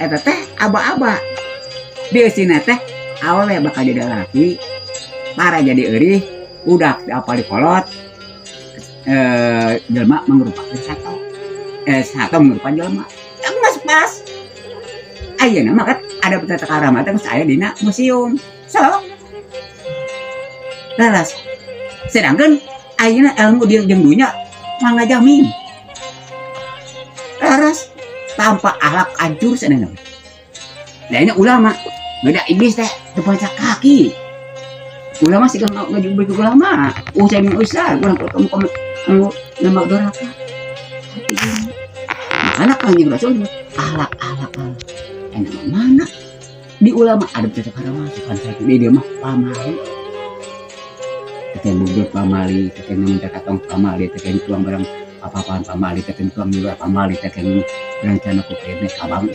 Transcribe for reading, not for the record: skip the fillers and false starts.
eta teh aba-aba di sini teh awalnya bakal jadi laki para jadi eurih udah apa dikolot jelma mengrupakan satu mengrupakan jelma yang nggak pas ayo nama kan ada petata karamata saya di museum so laras sedangkan ayeuna ilmu dia jeung dunya mangga jamin laras tanpa akhlak hancur sadana lainnya ulama beda iblis teh depan kaki ulama sih kan ngajubah ke ulama usai usah kurang ketemu nama doraka anak kanjeng rasul akhlak enak mana di ulama ada petata karamata kan saya di dia mah pamali teken bubur pamali teken minta katong pamali teken tuang barang apa-apaan pamali teken tuang juga pamali teken rencana ku kene kabang